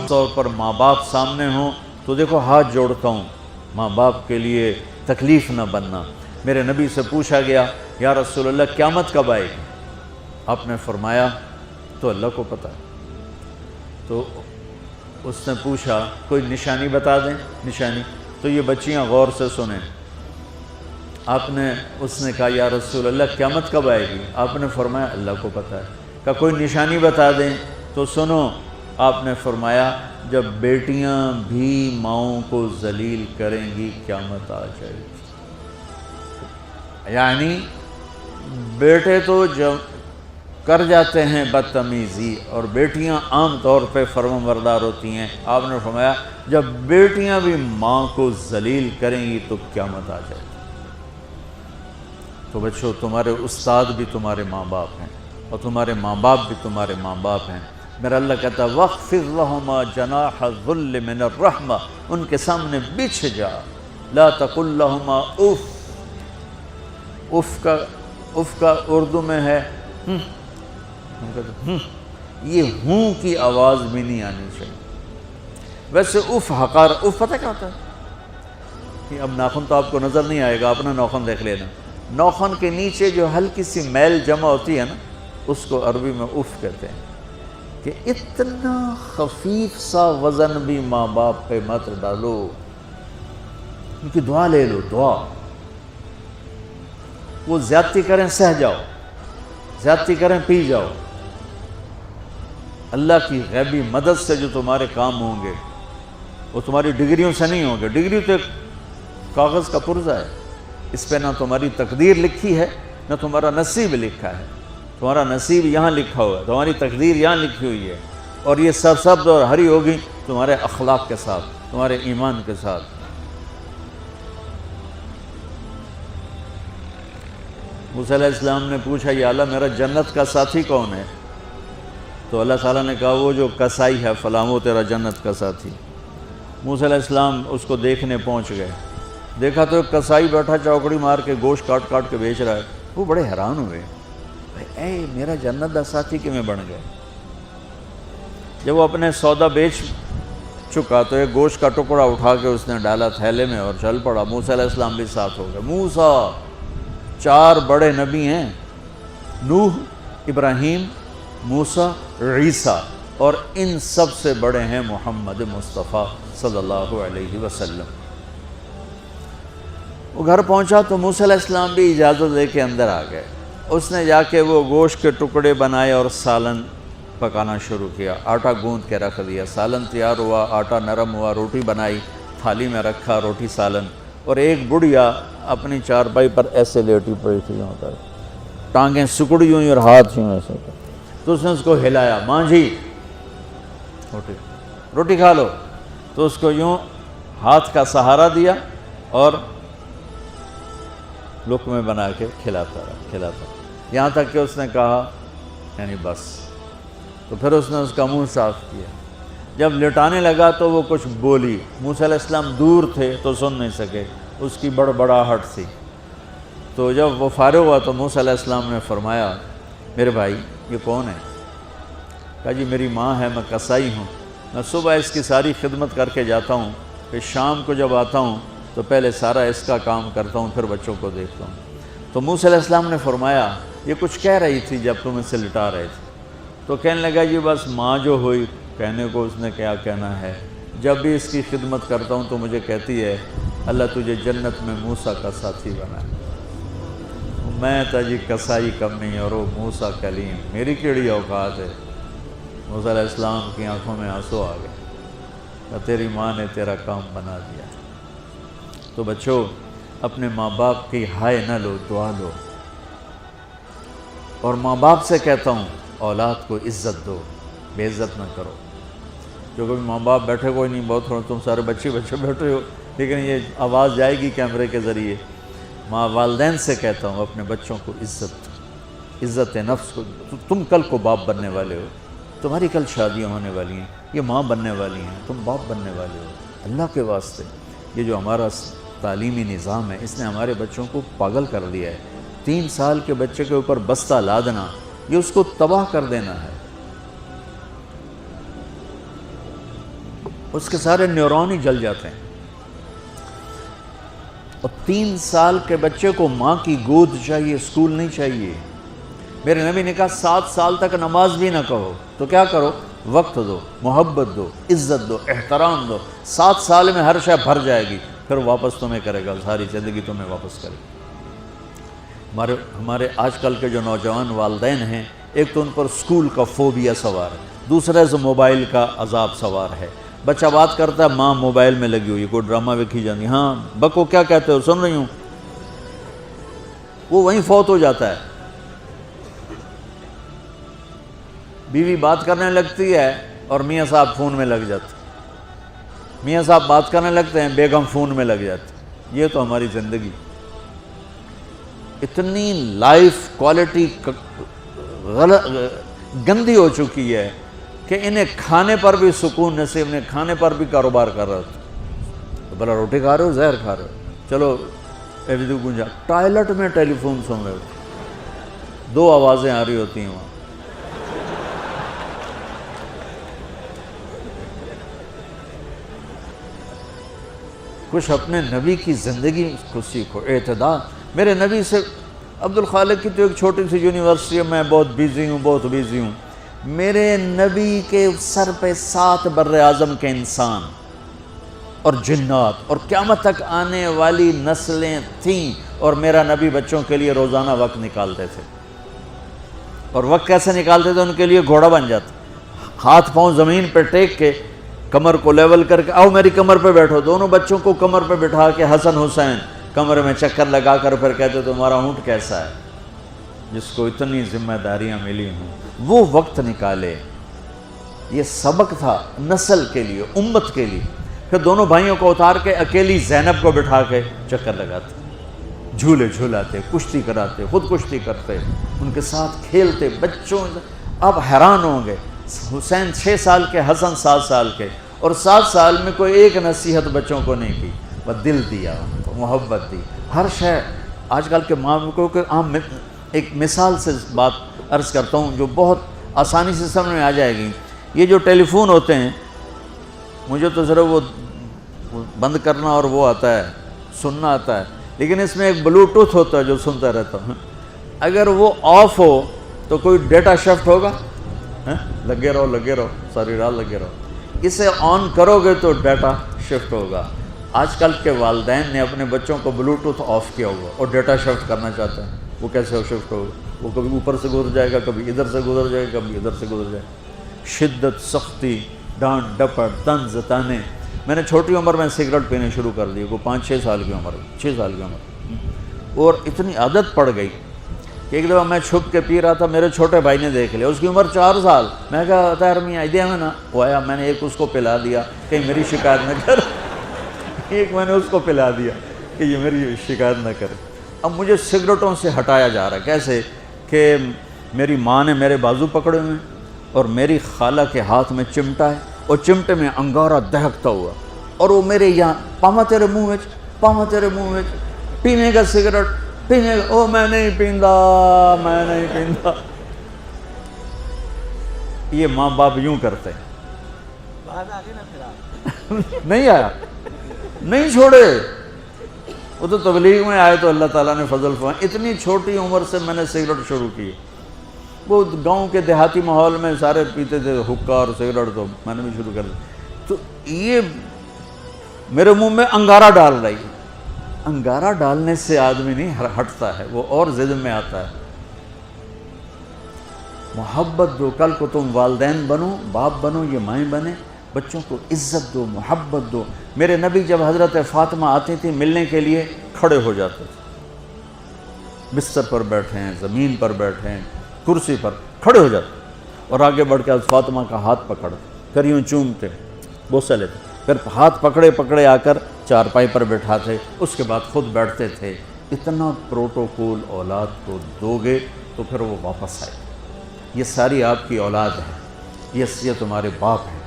طور پر ماں باپ سامنے ہوں تو دیکھو ہاتھ جوڑتا ہوں، ماں باپ کے لیے تکلیف نہ بننا۔ میرے نبی سے پوچھا گیا یا رسول اللہ قیامت کب آئے گی؟ آپ نے فرمایا تو اللہ کو پتہ۔ تو اس نے پوچھا کوئی نشانی بتا دیں، نشانی؟ تو یہ بچیاں غور سے سنیں۔ اس نے کہا یا رسول اللہ قیامت کب آئے گی؟ آپ نے فرمایا اللہ کو پتہ ہے۔ کہا کوئی نشانی بتا دیں؟ تو سنو، آپ نے فرمایا جب بیٹیاں بھی ماؤں کو ذلیل کریں گی قیامت آ جائے گی۔ یعنی بیٹے تو جب کر جاتے ہیں بدتمیزی اور بیٹیاں عام طور پہ فرمانبردار ہوتی ہیں، آپ نے فرمایا جب بیٹیاں بھی ماں کو ذلیل کریں گی تو قیامت آ جائے گی۔ تو بچوں، تمہارے استاد بھی تمہارے ماں باپ ہیں اور تمہارے ماں باپ بھی تمہارے ماں باپ ہیں۔ میرا اللہ کہتا ہے وَاخْفِضْ لَهُمَا جَنَاحَ الذُّلِّ مِنَ الرَّحْمَةِ، ان کے سامنے بچھ جا، لا تقل لهما اف۔ اف کا اردو میں ہے یہ ہوں کی آواز بھی نہیں آنی چاہیے۔ ویسے اف حقار، اف پتہ کیا ہوتا ہے؟ اب ناخن تو آپ کو نظر نہیں آئے گا، اپنا ناخن دیکھ لینا۔ ناخن کے نیچے جو ہلکی سی میل جمع ہوتی ہے نا، اس کو عربی میں اف کہتے ہیں۔ کہ اتنا خفیف سا وزن بھی ماں باپ پہ مت ڈالو، ان کی دعا لے لو، دعا۔ وہ زیادتی کریں سہ جاؤ، زیادتی کریں پی جاؤ۔ اللہ کی غیبی مدد سے جو تمہارے کام ہوں گے وہ تمہاری ڈگریوں سے نہیں ہوں گے۔ ڈگری تو ایک کاغذ کا پرزہ ہے، اس پہ نہ تمہاری تقدیر لکھی ہے نہ تمہارا نصیب لکھا ہے۔ تمہارا نصیب یہاں لکھا ہوا ہے، تمہاری تقدیر یہاں لکھی ہوئی ہے، اور یہ سرسبز اور ہری ہوگی تمہارے اخلاق کے ساتھ، تمہارے ایمان کے ساتھ۔ موسیٰ علیہ السلام نے پوچھا یا اللہ میرا جنت کا ساتھی کون ہے؟ تو اللہ تعالیٰ نے کہا وہ جو کسائی ہے فلاں، وہ تیرا جنت کا ساتھی۔ موسیٰ علیہ السلام اس کو دیکھنے پہنچ گئے، دیکھا تو ایک کسائی بیٹھا چوکڑی مار کے گوشت کاٹ کاٹ کے بیچ رہا ہے۔ وہ بڑے حیران ہوئے، اے میرا جنت کا ساتھی کیوں بن گئے؟ جب وہ اپنے سودا بیچ چکا تو ایک گوشت کا ٹکڑا اٹھا کے اس نے ڈالا تھیلے میں اور چل پڑا۔ موسیٰ علیہ السلام بھی ساتھ ہو گئے۔ موسیٰ 4 بڑے نبی ہیں، نوح، ابراہیم، موسیٰ، عیسیٰ، اور ان سب سے بڑے ہیں محمد مصطفیٰ صلی اللہ علیہ وسلم۔ وہ گھر پہنچا تو موسیٰ علیہ السلام بھی اجازت دے کے اندر آ گئے۔ اس نے جا کے وہ گوشت کے ٹکڑے بنائے اور سالن پکانا شروع کیا۔ آٹا گوندھ کے رکھ دیا، سالن تیار ہوا، آٹا نرم ہوا، روٹی بنائی، تھالی میں رکھا روٹی سالن، اور ایک بڑھیا اپنی چارپائی پر ایسے لیٹی پڑی تھی، یوں کر ٹانگیں سکڑی ہوئی اور ہاتھ یوں ایسے کر۔ تو اس نے اس کو ہلایا، ماں جی روٹی کھا لو۔ تو اس کو یوں ہاتھ کا سہارا دیا اور لقمے بنا کے کھلاتا رہا، یہاں تک کہ اس نے کہا یعنی بس۔ تو پھر اس نے اس کا منہ صاف کیا۔ جب لٹانے لگا تو وہ کچھ بولی، موسیٰ علیہ السلام دور تھے تو سن نہیں سکے، اس کی بڑبڑاہٹ تھی۔ تو جب وہ فارغ ہوا تو موسیٰ علیہ السلام نے فرمایا میرے بھائی یہ کون ہے؟ کہا جی میری ماں ہے، میں کسائی ہوں، میں صبح اس کی ساری خدمت کر کے جاتا ہوں، پھر شام کو جب آتا ہوں تو پہلے سارا اس کا کام کرتا ہوں، پھر بچوں کو دیکھتا ہوں۔ تو موسیٰ علیہ السلام نے فرمایا یہ کچھ کہہ رہی تھی جب تم اسے لٹا رہے تھے؟ تو کہنے لگا جی بس ماں جو ہوئی، کہنے کو اس نے کیا کہنا ہے، جب بھی اس کی خدمت کرتا ہوں تو مجھے کہتی ہے اللہ تجھے جنت میں موسیٰ کا ساتھی بنا ہے۔ میں تا جی کسائی کم نہیں اور وہ موسیٰ کلیم، میری کیڑی اوقات ہے۔ موسیٰ علیہ السلام کی آنکھوں میں آنسو آ گئے کہ تیری ماں نے تیرا کام بنا دیا۔ تو بچوں اپنے ماں باپ کی ہائے نہ لو، دعا لو۔ اور ماں باپ سے کہتا ہوں اولاد کو عزت دو، بے عزت نہ کرو۔ جو کبھی ماں باپ بیٹھے کوئی نہیں، بہت تھوڑا تم سارے بچے بیٹھے ہو، لیکن یہ آواز جائے گی کیمرے کے ذریعے۔ ماں والدین سے کہتا ہوں اپنے بچوں کو عزت نفس کو، تم کل کو باپ بننے والے ہو، تمہاری کل شادیاں ہونے والی ہیں، یہ ماں بننے والی ہیں، تم باپ بننے والے ہو۔ اللہ کے واسطے یہ جو ہمارا تعلیمی نظام ہے اس نے ہمارے بچوں کو پاگل کر دیا ہے۔ 3 سال کے بچے کے اوپر بستہ لادنا، یہ اس کو تباہ کر دینا ہے۔ اس کے سارے نیورون ہی جل جاتے ہیں. اور 3 سال کے بچے کو ماں کی گود چاہیے، اسکول نہیں چاہیے. میرے نبی نے کہا 7 سال تک نماز بھی نہ کہو تو کیا کرو، وقت دو، محبت دو، عزت دو، احترام دو. 7 سال میں ہر شے بھر جائے گی، پھر واپس تمہیں کرے گا، ساری زندگی تمہیں واپس کرے گا. ہمارے آج کل کے جو نوجوان والدین ہیں، ایک تو ان پر اسکول کا فوبیا سوار ہے، دوسرا سے موبائل کا عذاب سوار ہے. بچہ بات کرتا ہے، ماں موبائل میں لگی ہوئی، کوئی ڈرامہ ویکھی جاتی، ہاں بکو کیا کہتے ہو، سن رہی ہوں. وہ وہیں فوت ہو جاتا ہے. بیوی بات کرنے لگتی ہے اور میاں صاحب فون میں لگ جاتے، میاں صاحب بات کرنے لگتے ہیں، بیگم فون میں لگ جاتی. یہ تو ہماری زندگی اتنی لائف کوالٹی گندی ہو چکی ہے کہ انہیں کھانے پر بھی سکون نصیب نہیں، کھانے پر بھی کاروبار کر رہا تھا. تو بھلا روٹی کھا رہے ہو، زہر کھا رہے ہو، چلو گنجا ٹوائلٹ میں ٹیلی فون سن رہے ہو، 2 آوازیں آ رہی ہوتی ہیں وہاں. کچھ اپنے نبی کی زندگی کو سیکھو، اعتدال. میرے نبی سے عبد الخالق کی تو ایک چھوٹی سی یونیورسٹی ہے، میں بہت بیزی ہوں. میرے نبی کے سر پہ 7 بر اعظم کے انسان اور جنات اور قیامت تک آنے والی نسلیں تھیں، اور میرا نبی بچوں کے لیے روزانہ وقت نکالتے تھے. اور وقت کیسے نکالتے تھے؟ ان کے لیے گھوڑا بن جاتا، ہاتھ پاؤں زمین پہ ٹیک کے، کمر کو لیول کر کے، آؤ میری کمر پہ بیٹھو. دونوں بچوں کو کمر پہ بٹھا کے حسن حسین کمر میں چکر لگا کر پھر کہتے تمہارا اونٹ کیسا ہے، جس کو اتنی ذمہ داریاں ملی ہوں. وہ وقت نکالے. یہ سبق تھا نسل کے لیے، امت کے لیے. پھر دونوں بھائیوں کو اتار کے اکیلی زینب کو بٹھا کے چکر لگاتے، جھولے جھولاتے، کشتی کراتے، خود کشتی کرتے، ان کے ساتھ کھیلتے. بچوں اب حیران ہوں گے، حسین 6 سال کے، حسن 7 سال کے، اور 7 سال میں کوئی ایک نصیحت بچوں کو نہیں کی، بس دل دیا، محبت دی، ہر شے. آج کل کے ماں کو عام ایک مثال سے بات عرض کرتا ہوں جو بہت آسانی سے سمجھ میں آ جائے گی. یہ جو ٹیلی فون ہوتے ہیں، مجھے تو صرف وہ بند کرنا اور وہ آتا ہے، سننا آتا ہے، لیکن اس میں ایک بلوٹوتھ ہوتا ہے جو سنتا رہتا ہوں. اگر وہ آف ہو تو کوئی ڈیٹا شفٹ ہوگا، لگے رہو ساری رات لگے رہو. اسے آن کرو گے تو ڈیٹا شفٹ ہوگا. آج کل کے والدین نے اپنے بچوں کو بلوٹوتھ آف کیا ہوا اور ڈیٹا شفٹ کرنا چاہتے ہیں. وہ کیسے شفٹ ہوگا؟ وہ کبھی اوپر سے گزر جائے گا، کبھی ادھر سے گزر جائے گا، کبھی ادھر سے گزر جائے گا. شدت، سختی، ڈانٹ ڈپٹ، طنز تانے. میں نے چھوٹی عمر میں سگریٹ پینے شروع کر دی، وہ 5-6 سال کی عمر، 6 سال کی عمر، اور اتنی عادت پڑ گئی کہ ایک دفعہ میں چھپ کے پی رہا تھا، میرے چھوٹے بھائی نے دیکھ لیا، اس کی عمر 4 سال. میں کہا طاہر میاں دیا میں نا، وہ آیا، میں نے ایک اس کو پلا دیا کہیں میری شکایت نہ کر، ایک میں نے اس کو پلا دیا کہ یہ میری شکایت نہ کرے. اب مجھے سگریٹوں سے ہٹایا جا رہا ہے. کیسے کہ میری ماں نے میرے بازو پکڑے ہوئے اور میری خالہ کے ہاتھ میں چمٹا ہے، اور چمٹے میں انگارہ دہکتا ہوا، اور وہ میرے یہاں پاما تیرے منہ میں پینے کا سگریٹ پینے کا. او میں نہیں پیندا. یہ ماں باپ یوں کرتے ہیں. نہیں آیا، نہیں چھوڑے. وہ تو تبلیغ میں آئے تو اللہ تعالیٰ نے فضل فرمایا. اتنی چھوٹی عمر سے میں نے سگریٹ شروع کی. وہ گاؤں کے دیہاتی ماحول میں سارے پیتے تھے حکا اور سگریٹ، تو میں نے بھی شروع کر دی. تو یہ میرے منہ میں انگارہ ڈال رہی. انگارہ ڈالنے سے آدمی نہیں ہٹتا ہے، وہ اور ضد میں آتا ہے. محبت دو. کل کو تم والدین بنو، باپ بنو، یہ مائیں بنے، بچوں کو عزت دو، محبت دو. میرے نبی جب حضرت فاطمہ آتی تھی ملنے کے لیے، کھڑے ہو جاتے تھے. بستر پر بیٹھے ہیں، زمین پر بیٹھے ہیں، کرسی پر کھڑے ہو جاتے، اور آگے بڑھ کے فاطمہ کا ہاتھ پکڑ کر یوں چومتے، بوسہ لیتے، پھر ہاتھ پکڑے آ کر چارپائی پر بٹھاتے، اس کے بعد خود بیٹھتے تھے. اتنا پروٹوکول اولاد کو دو گے تو پھر وہ واپس آئے. یہ ساری آپ کی اولاد ہے، یہ تمہارے باپ ہیں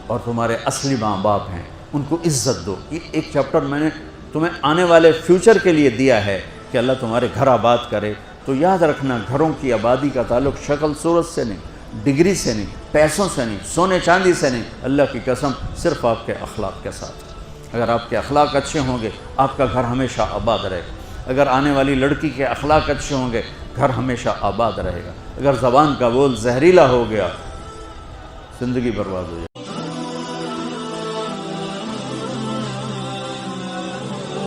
اور تمہارے اصلی ماں باپ ہیں. ان کو عزت دو. یہ ایک چیپٹر میں نے تمہیں آنے والے فیوچر کے لیے دیا ہے کہ اللہ تمہارے گھر آباد کرے. تو یاد رکھنا، گھروں کی آبادی کا تعلق شکل صورت سے نہیں، ڈگری سے نہیں، پیسوں سے نہیں، سونے چاندی سے نہیں، اللہ کی قسم صرف آپ کے اخلاق کے ساتھ۔ اگر آپ کے اخلاق اچھے ہوں گے آپ کا گھر ہمیشہ آباد رہے گا۔ اگر آنے والی لڑکی کے اخلاق اچھے ہوں گے گھر ہمیشہ آباد رہے گا۔ اگر زبان کا بول زہریلا ہو گیا زندگی برباد ہو جائے۔